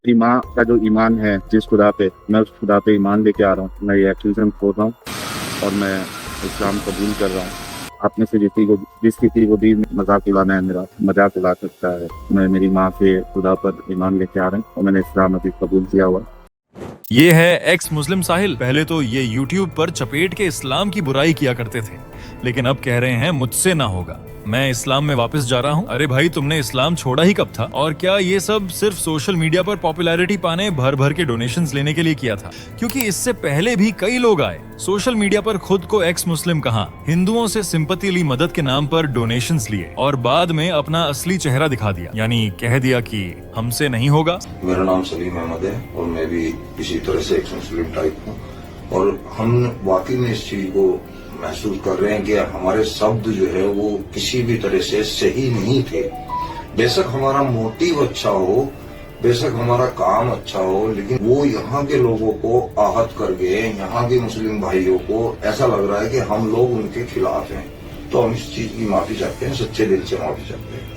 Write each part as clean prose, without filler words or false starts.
मेरी माँ का जो ईमान है जिस खुदा पे, मैं उस खुदा पे ईमान लेके आ रहा हूँ। मैं ये एक्चुअलिज्म खोल रहा हूँ और मैं इस्लाम कबूल कर रहा हूँ। आप में से जिस किसी को भी मजाक उड़ाना है, मेरा मजाक उड़ा सकता है। मैं मेरी माँ के खुदा पर ईमान लेके आ रहा हूँ और मैंने इस्लाम अभी कबूल किया हुआ। ये है एक्स मुस्लिम साहिल। पहले तो ये यूट्यूब पर चपेट के इस्लाम की बुराई किया करते थे, लेकिन अब कह रहे हैं मुझसे ना होगा, मैं इस्लाम में वापस जा रहा हूँ। अरे भाई, तुमने इस्लाम छोड़ा ही कब था? और क्या ये सब सिर्फ सोशल मीडिया पर पॉपुलैरिटी पाने, भर भर के डोनेशंस लेने के लिए किया था? क्योंकि इससे पहले भी कई लोग आए, सोशल मीडिया पर खुद को एक्स मुस्लिम कहा, हिंदुओं से सिंपैथी ली, मदद के नाम पर डोनेशंस लिए और बाद में अपना असली चेहरा दिखा दिया, यानी कह दिया कि हमसे नहीं होगा। मेरा नाम सलीम अहमद है और मैं भी इसी तरह से एक मुस्लिम टाइप हूँ और हम वाकई में इस चीज को महसूस कर रहे हैं कि हमारे शब्द जो है वो किसी भी तरह से सही नहीं थे। बेशक हमारा मोटिव अच्छा हो, बेशक हमारा काम अच्छा हो, लेकिन वो यहाँ के लोगों को आहत कर गए। यहाँ के मुस्लिम भाइयों को ऐसा लग रहा है कि हम लोग उनके खिलाफ हैं। तो हम इस चीज की माफी चाहते हैं, सच्चे दिल से माफी चाहते हैं।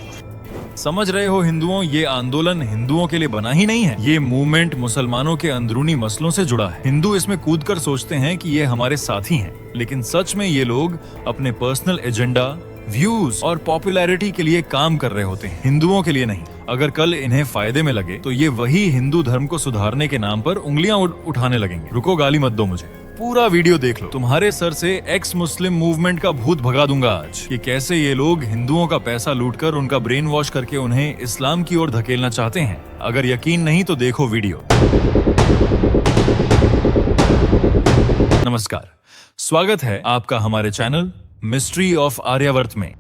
समझ रहे हो हिंदुओं, ये आंदोलन हिंदुओं के लिए बना ही नहीं है। ये मूवमेंट मुसलमानों के अंदरूनी मसलों से जुड़ा है। हिंदू इसमें कूदकर सोचते हैं कि ये हमारे साथी हैं, लेकिन सच में ये लोग अपने पर्सनल एजेंडा, व्यूज और पॉपुलैरिटी के लिए काम कर रहे होते हैं, हिंदुओं के लिए नहीं। अगर कल इन्हें फायदे में लगे तो ये वही हिंदू धर्म को सुधारने के नाम पर उंगलियां उठाने लगेंगे। रुको, गाली मत दो मुझे, पूरा वीडियो देख लो। तुम्हारे सर से एक्स मुस्लिम मूवमेंट का भूत भगा दूंगा आज, कि कैसे ये लोग हिंदुओं का पैसा लूटकर उनका ब्रेन वॉश करके उन्हें इस्लाम की ओर धकेलना चाहते हैं। अगर यकीन नहीं तो देखो वीडियो। नमस्कार, स्वागत है आपका हमारे चैनल मिस्ट्री ऑफ आर्यावर्त में।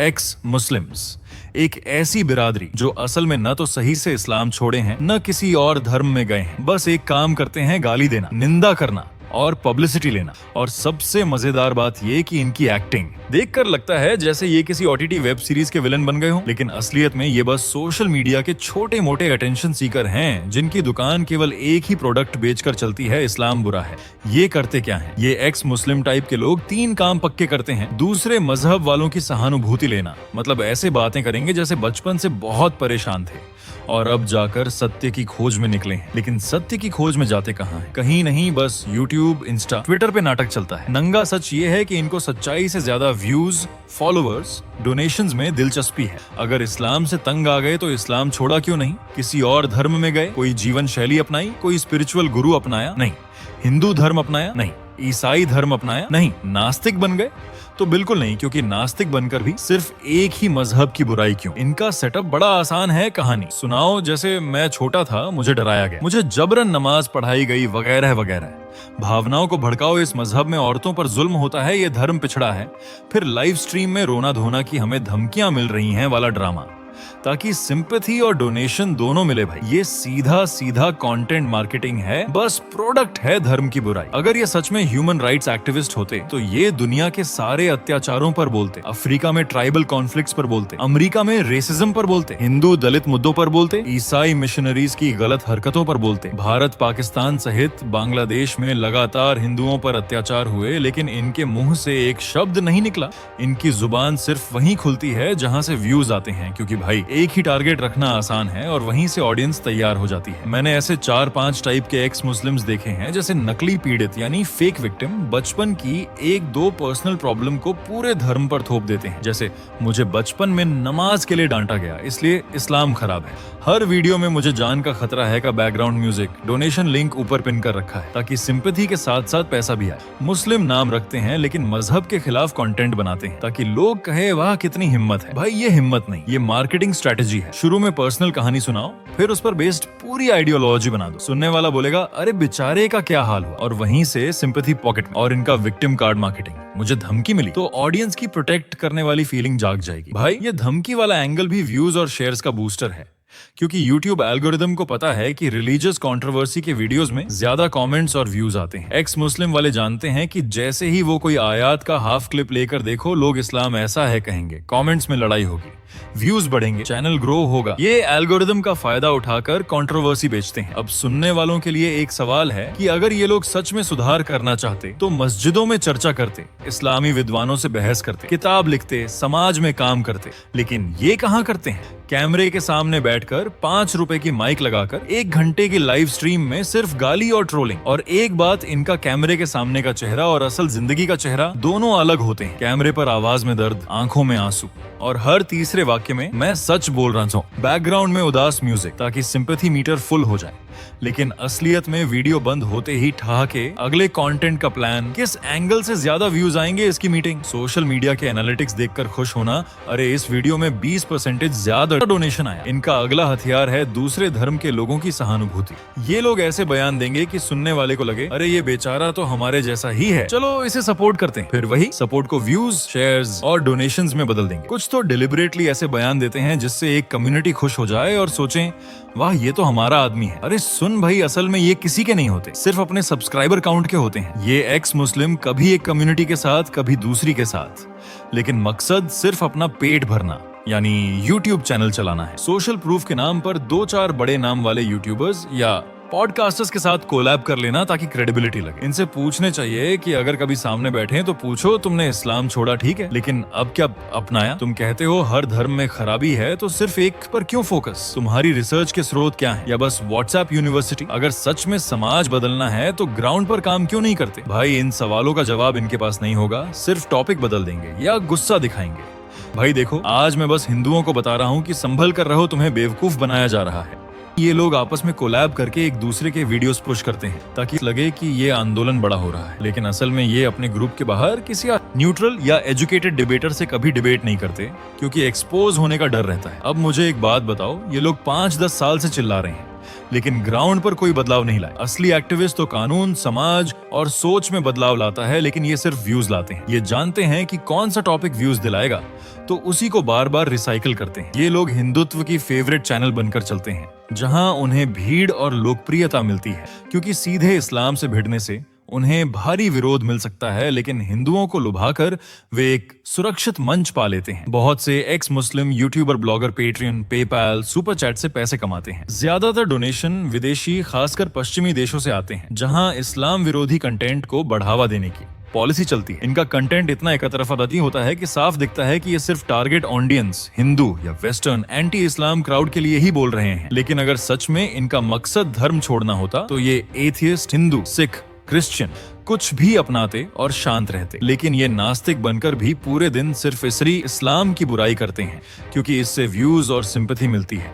एक्स मुस्लिम्स एक ऐसी बिरादरी जो असल में न तो सही से इस्लाम छोड़े हैं, न किसी और धर्म में गए हैं, बस एक काम करते हैं, गाली देना, निंदा करना और पब्लिसिटी लेना। और सबसे मजेदार बात ये कि इनकी एक्टिंग देखकर लगता है जैसे ये किसी ओटीटी वेब सीरीज के विलन बन गए हों, लेकिन असलियत में ये बस सोशल मीडिया के छोटे मोटे अटेंशन सीकर हैं, जिनकी दुकान केवल एक ही प्रोडक्ट बेचकर चलती है, इस्लाम बुरा है। ये करते क्या है? ये एक्स मुस्लिम टाइप के लोग 3 काम पक्के करते हैं। दूसरे मजहब वालों की सहानुभूति लेना, मतलब ऐसे बातें करेंगे जैसे बचपन से बहुत परेशान थे और अब जाकर सत्य की खोज में निकले हैं। लेकिन सत्य की खोज में जाते कहाँ हैं? कहीं नहीं, बस यूट्यूब, इंस्टा, ट्विटर पे नाटक चलता है। नंगा सच ये है कि इनको सच्चाई से ज्यादा व्यूज, फॉलोअर्स, डोनेशंस में दिलचस्पी है। अगर इस्लाम से तंग आ गए तो इस्लाम छोड़ा क्यों नहीं? किसी और धर्म में गए, कोई जीवन शैली अपनाई, कोई स्पिरिचुअल गुरु अपनाया? नहीं। हिंदू धर्म अपनाया? नहीं। ईसाई धर्म अपनाया? नहीं। नास्तिक बन गए? तो बिल्कुल नहीं, क्योंकि नास्तिक बनकर भी सिर्फ एक ही मजहब की बुराई क्यों? इनका सेटअप बड़ा आसान है। कहानी सुनाओ, जैसे मैं छोटा था, मुझे डराया गया, मुझे जबरन नमाज पढ़ाई गई, वगैरह वगैरह। भावनाओं को भड़काओ, इस मजहब में औरतों पर जुल्म होता है, ये धर्म पिछड़ा है। फिर लाइव स्ट्रीम में रोना धोना की हमें धमकियां मिल रही हैं वाला ड्रामा, ताकि सिंपैथी और डोनेशन दोनों मिले। भाई, ये सीधा सीधा कंटेंट मार्केटिंग है, बस प्रोडक्ट है धर्म की बुराई। अगर ये सच में ह्यूमन राइट्स एक्टिविस्ट होते तो ये दुनिया के सारे अत्याचारों पर बोलते, अफ्रीका में ट्राइबल कॉन्फ्लिक्ट्स पर बोलते, अमेरिका में रेसिज्म पर बोलते, हिंदू दलित मुद्दों पर बोलते, ईसाई मिशनरीज की गलत हरकतों पर बोलते। भारत, पाकिस्तान सहित बांग्लादेश में लगातार हिंदुओं पर अत्याचार हुए, लेकिन इनके मुंह से एक शब्द नहीं निकला। इनकी जुबान सिर्फ वहीं खुलती है जहां से व्यूज आते हैं, क्योंकि भाई एक ही टारगेट रखना आसान है और वहीं से ऑडियंस तैयार हो जाती है। मैंने ऐसे 4-5 टाइप के एक्स मुस्लिम्स देखे हैं, जैसे नकली पीड़ित यानी फेक विक्टिम, बचपन की 1-2 पर्सनल प्रॉब्लम को पूरे धर्म पर थोप देते हैं। जैसे मुझे बचपन में नमाज के लिए डांटा गया, इसलिए इस्लाम खराब है। हर वीडियो में मुझे जान का खतरा है का बैकग्राउंड म्यूजिक, डोनेशन लिंक ऊपर पिन कर रखा है, ताकि सिंपैथी के साथ साथ पैसा भी आए। मुस्लिम नाम रखते हैं लेकिन मजहब के खिलाफ कंटेंट बनाते हैं, ताकि लोग कहे वाह कितनी हिम्मत है। भाई, ये हिम्मत नहीं, ये मार्केटिंग स्ट्रेटेजी है। शुरू में पर्सनल कहानी सुनाओ, फिर उस पर बेस्ड पूरी आइडियोलॉजी बना दो। सुनने वाला बोलेगा अरे बेचारे का क्या हाल हुआ, और वहीं से सिंपैथी पॉकेट में। और इनका विक्टिम कार्ड मार्केटिंग, मुझे धमकी मिली तो ऑडियंस की प्रोटेक्ट करने वाली फीलिंग जाग जाएगी। भाई, ये धमकी वाला एंगल भी व्यूज और शेयर्स का बूस्टर है, क्योंकि YouTube एल्गोरिदम को पता है कि रिलीजियस कंट्रोवर्सी के वीडियोस में ज्यादा कमेंट्स और व्यूज आते हैं। एक्स मुस्लिम वाले जानते हैं कि जैसे ही वो कोई आयत का हाफ क्लिप लेकर देखो, लोग इस्लाम ऐसा है कहेंगे, कमेंट्स में लड़ाई होगी, व्यूज बढ़ेंगे, चैनल ग्रो होगा। ये एल्गोरिदम का फायदा उठाकर कंट्रोवर्सी बेचते हैं। अब सुनने वालों के लिए एक सवाल है कि अगर ये लोग सच में सुधार करना चाहते तो मस्जिदों में चर्चा करते, इस्लामी विद्वानों से बहस करते, किताब लिखते, समाज में काम करते। लेकिन ये कहाँ करते हैं? कैमरे के सामने बैठ बैठकर 5 रुपए की माइक लगाकर 1 घंटे की लाइव स्ट्रीम में सिर्फ गाली और ट्रोलिंग। और एक बात, इनका कैमरे के सामने का चेहरा और असल जिंदगी का चेहरा दोनों अलग होते हैं। कैमरे पर आवाज में दर्द, आंखों में आंसू, और हर तीसरे वाक्य में मैं सच बोल रहा हूँ। बैकग्राउंड में उदास म्यूजिक ताकि सिंपैथी मीटर फुल हो जाए। लेकिन असलियत में वीडियो बंद होते ही ठहाके, अगले कंटेंट का प्लान, किस एंगल से ज्यादा व्यूज आएंगे इसकी मीटिंग, सोशल मीडिया के एनालिटिक्स देखकर खुश होना, अरे इस वीडियो में 20% ज्यादा डोनेशन आया। इनका अगला हथियार है दूसरे धर्म के लोगों की सहानुभूति। ये लोग ऐसे बयान देंगे कि सुनने वाले को लगे अरे ये बेचारा तो हमारे जैसा ही है, चलो इसे सपोर्ट करते हैं। फिर वही सपोर्ट को व्यूज, शेयर्स और डोनेशंस में बदल देंगे। कुछ तो डिलिबरेटली ऐसे बयान देते हैं जिससे एक कम्युनिटी खुश हो जाए और सोचें वाह ये तो हमारा आदमी है। अरे सुन भाई, असल में ये किसी के नहीं होते, सिर्फ अपने सब्सक्राइबर काउंट के होते हैं। ये एक्स मुस्लिम कभी एक कम्युनिटी के साथ, कभी दूसरी के साथ, लेकिन मकसद सिर्फ अपना पेट भरना, यानी यूट्यूब चैनल चलाना है। सोशल प्रूफ के नाम पर 2-4 बड़े नाम वाले यूट्यूबर्स या पॉडकास्टर्स के साथ कोलैब कर लेना ताकि क्रेडिबिलिटी लगे। इनसे पूछने चाहिए कि अगर कभी सामने बैठे तो पूछो तुमने इस्लाम छोड़ा ठीक है, लेकिन अब क्या अपनाया? तुम कहते हो हर धर्म में खराबी है, तो सिर्फ एक पर क्यों फोकस? तुम्हारी रिसर्च के स्रोत क्या है, या बस व्हाट्सएप यूनिवर्सिटी? अगर सच में समाज बदलना है तो ग्राउंड पर काम क्यों नहीं करते? भाई इन सवालों का जवाब इनके पास नहीं होगा, सिर्फ टॉपिक बदल देंगे या गुस्सा दिखाएंगे। भाई देखो, आज मैं बस हिंदुओं को बता रहा हूँ कि संभल कर रहो, तुम्हें बेवकूफ बनाया जा रहा है। ये लोग आपस में कोलैब करके एक दूसरे के वीडियोस पुश करते हैं ताकि लगे कि ये आंदोलन बड़ा हो रहा है, लेकिन असल में ये अपने ग्रुप के बाहर किसी न्यूट्रल या एजुकेटेड डिबेटर से कभी डिबेट नहीं करते, क्योंकि एक्सपोज होने का डर रहता है। अब मुझे एक बात बताओ, ये लोग 5-10 साल से चिल्ला रहे हैं लेकिन ग्राउंड पर कोई बदलाव नहीं लाए। असली एक्टिविस्ट तो कानून, समाज और सोच में बदलाव लाता है, लेकिन ये सिर्फ व्यूज लाते हैं। ये जानते हैं कि कौन सा टॉपिक व्यूज दिलाएगा, तो उसी को बार बार रिसाइकिल करते हैं। ये लोग हिंदुत्व की फेवरेट चैनल बनकर चलते हैं, जहां उन्हें भीड़ और लोकप्रियता मिलती है, क्योंकि सीधे इस्लाम से भिड़ने से उन्हें भारी विरोध मिल सकता है, लेकिन हिंदुओं को लुभाकर वे एक सुरक्षित मंच पा लेते हैं। बहुत से एक्स मुस्लिम YouTuber, blogger Patreon, PayPal, super chat से पैसे कमाते हैं। ज्यादातर डोनेशन विदेशी, खासकर पश्चिमी देशों से आते हैं, जहां इस्लाम विरोधी कंटेंट को बढ़ावा देने की पॉलिसी चलती है। इनका कंटेंट इतना एक तरफा होता है कि साफ दिखता है कि ये सिर्फ टारगेट ऑडियंस हिंदू या वेस्टर्न एंटी इस्लाम क्राउड के लिए ही बोल रहे हैं। लेकिन अगर सच में इनका मकसद धर्म छोड़ना होता तो ये एथियस्ट, हिंदू, सिख, क्रिश्चियन कुछ भी अपनाते और शांत रहते। लेकिन ये नास्तिक बनकर भी पूरे दिन सिर्फ इस्लाम की बुराई करते हैं, क्योंकि इससे व्यूज और सिंपैथी मिलती है।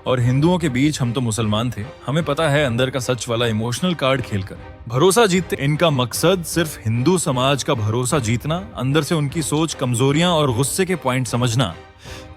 और हिंदुओं के बीच हम तो मुसलमान थे, हमें पता है अंदर का सच वाला इमोशनल कार्ड खेलकर भरोसा जीतते। इनका मकसद सिर्फ हिंदू समाज का भरोसा जीतना, अंदर से उनकी सोच, कमजोरियां और गुस्से के पॉइंट समझना,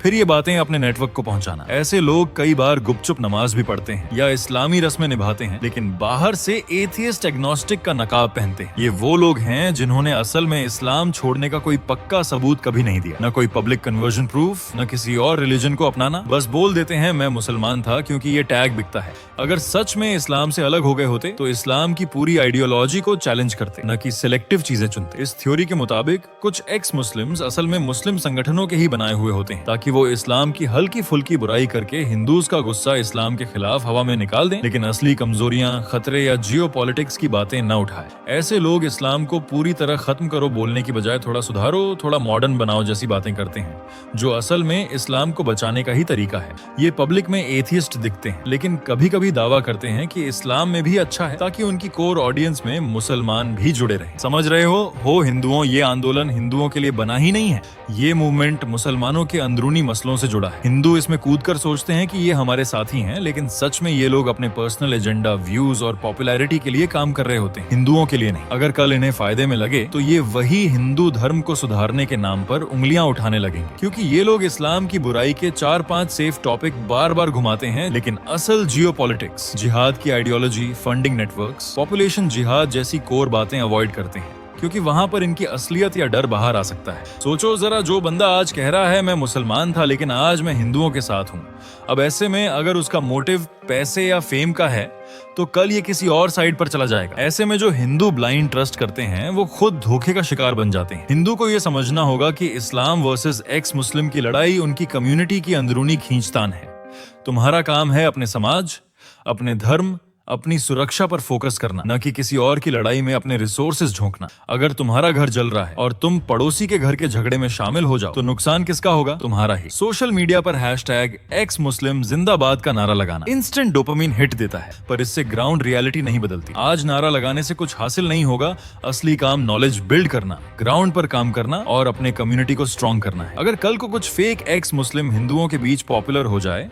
फिर ये बातें अपने नेटवर्क को पहुंचाना। ऐसे लोग कई बार गुपचुप नमाज भी पढ़ते हैं या इस्लामी रस्में निभाते हैं, लेकिन बाहर से एथियस्ट, एग्नोस्टिक का नकाब पहनते हैं। ये वो लोग हैं जिन्होंने असल में इस्लाम छोड़ने का कोई पक्का सबूत कभी नहीं दिया, न कोई पब्लिक कन्वर्जन प्रूफ, न किसी और रिलीजन को अपनाना। बस बोल देते हैं मैं मुसलमान था क्योंकि ये टैग बिकता है। अगर सच में इस्लाम से अलग हो गए होते तो इस्लाम की पूरी आइडियोलॉजी को चैलेंज करते, न कि सिलेक्टिव चीजें चुनते। इस थ्योरी के मुताबिक कुछ एक्स मुस्लिम्स असल में मुस्लिम संगठनों के ही बनाए हुए होते हैं, ताकि वो इस्लाम की हल्की फुल्की बुराई करके हिंदूज का गुस्सा इस्लाम के खिलाफ हवा में निकाल दें, लेकिन असली कमजोरियां, खतरे या जियोपॉलिटिक्स की बातें न उठाए। ऐसे लोग इस्लाम को पूरी तरह खत्म करो बोलने की बजाय थोड़ा सुधारो, थोड़ा मॉडर्न बनाओ जैसी बातें करते हैं, जो असल में इस्लाम को बचाने का ही तरीका है। ये पब्लिक में एथियस्ट दिखते हैं, लेकिन कभी कभी दावा करते हैं कि इस्लाम में भी अच्छा है, ताकि उनकी कोर ऑडियंस में मुसलमान भी जुड़े रहे। समझ रहे हो हिंदुओं, ये आंदोलन हिंदुओं के लिए बना ही नहीं है। ये मूवमेंट मुसलमानों के अंदरूनी मसलों से जुड़ा है। हिंदू इसमें कूदकर सोचते हैं कि ये हमारे साथी हैं, लेकिन सच में ये लोग अपने पर्सनल एजेंडा, व्यूज और पॉपुलैरिटी के लिए काम कर रहे होते हैं, हिंदुओं के लिए नहीं। अगर कल इन्हें फायदे में लगे तो ये वही हिंदू धर्म को सुधारने के नाम पर उंगलियां उठाने लगेंगे, क्योंकि ये लोग इस्लाम की बुराई के 4-5 सेफ टॉपिक बार बार घुमाते हैं, लेकिन असल जियोपॉलिटिक्स, जिहाद की आइडियोलॉजी, फंडिंग नेटवर्क्स, पॉपुलेशन जिहाद जैसी कोर बातें अवॉइड करते हैं, क्योंकि वहां पर इनकी असलियत या डर बाहर आ सकता है। सोचो जरा, जो बंदा आज कह रहा है मैं मुसलमान था लेकिन आज मैं हिंदुओं के साथ हूं, अब ऐसे में अगर उसका मोटिव पैसे या फेम का है तो कल ये किसी और साइड पर चला जाएगा। ऐसे में जो हिंदू ब्लाइंड ट्रस्ट करते हैं वो खुद धोखे का शिकार बन जाते हैं। हिंदू को ये समझना होगा कि इस्लाम वर्सेस एक्स मुस्लिम की लड़ाई उनकी कम्युनिटी की अंदरूनी खींचतान है। तुम्हारा काम है अपने समाज, अपने धर्म, अपनी सुरक्षा पर फोकस करना, न कि किसी और की लड़ाई में अपने रिसोर्सेज झोंकना। अगर तुम्हारा घर जल रहा है और तुम पड़ोसी के घर के झगड़े में शामिल हो जाओ तो नुकसान किसका होगा? तुम्हारा ही। सोशल मीडिया पर #एक्स मुस्लिम जिंदाबाद का नारा लगाना इंस्टेंट डोपामिन हिट देता है, पर इससे ग्राउंड रियलिटी नहीं बदलती। आज नारा लगाने से कुछ हासिल नहीं होगा। असली काम नॉलेज बिल्ड करना, ग्राउंड पर काम करना और अपने कम्युनिटी को स्ट्रॉन्ग करना है। अगर कल को कुछ फेक एक्स मुस्लिम हिंदुओं के बीच पॉपुलर हो जाए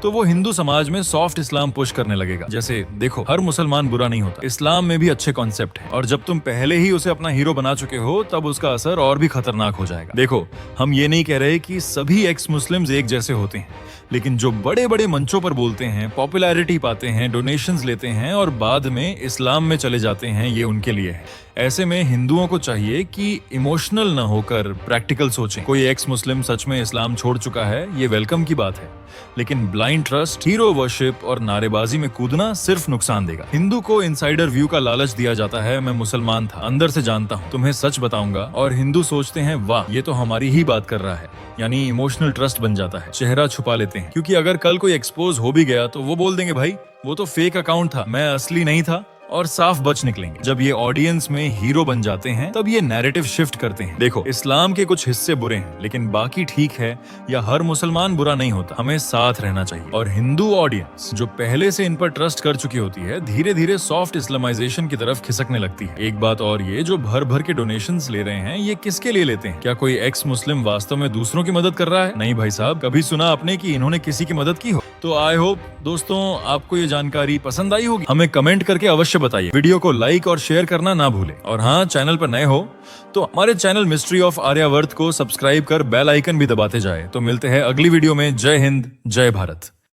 तो वो हिंदू समाज में सॉफ्ट इस्लाम पुश करने लगेगा। जैसे देखो, हर मुसलमान बुरा नहीं होता, इस्लाम में भी अच्छे कॉन्सेप्ट है, और जब तुम पहले ही उसे अपना हीरो बना चुके हो तब उसका असर और भी खतरनाक हो जाएगा। देखो, हम ये नहीं कह रहे कि सभी एक्स मुस्लिम्स एक जैसे होते हैं, लेकिन जो बड़े बड़े मंचों पर बोलते हैं, पॉपुलैरिटी पाते हैं, डोनेशंस लेते हैं और बाद में इस्लाम में चले जाते हैं, ये उनके लिए है। ऐसे में हिंदुओं को चाहिए कि इमोशनल न होकर प्रैक्टिकल सोचें। कोई एक्स मुस्लिम सच में इस्लाम छोड़ चुका है, ये वेलकम की बात है, लेकिन ब्लाइंड ट्रस्ट, हीरो वर्शिप और नारेबाजी में कूदना सिर्फ नुकसान देगा। हिंदू को इनसाइडर व्यू का लालच दिया जाता है, मैं मुसलमान था, अंदर से जानता हूँ, तुम्हें सच बताऊंगा, और हिंदू सोचते हैं वाह ये तो हमारी ही बात कर रहा है, यानी इमोशनल ट्रस्ट बन जाता है। चेहरा छुपा लेते हैं, क्योंकि अगर कल कोई एक्सपोज हो भी गया तो वो बोल देंगे भाई वो तो फेक अकाउंट था, मैं असली नहीं था, और साफ बच निकलेंगे। जब ये ऑडियंस में हीरो बन जाते हैं तब ये नैरेटिव शिफ्ट करते हैं। देखो, इस्लाम के कुछ हिस्से बुरे हैं लेकिन बाकी ठीक है, या हर मुसलमान बुरा नहीं होता, हमें साथ रहना चाहिए। और हिंदू ऑडियंस जो पहले से इन पर ट्रस्ट कर चुकी होती है, धीरे धीरे सॉफ्ट इस्लामाइजेशन की तरफ खिसकने लगती है। एक बात और, ये जो भर भर के डोनेशंस ले रहे हैं, ये किसके लिए लेते हैं? क्या कोई एक्स मुस्लिम वास्तव में दूसरों की मदद कर रहा है? नहीं भाई साहब, कभी सुना आपने कि इन्होंने किसी की मदद की हो? तो आई होप दोस्तों आपको ये जानकारी पसंद आई होगी। हमें कमेंट करके अवश्य बताइए। वीडियो को लाइक और शेयर करना ना भूलें, और हाँ, चैनल पर नए हो तो हमारे चैनल मिस्ट्री ऑफ आर्यावर्त को सब्सक्राइब कर बेल आइकन भी दबाते जाए। तो मिलते हैं अगली वीडियो में। जय हिंद, जय भारत।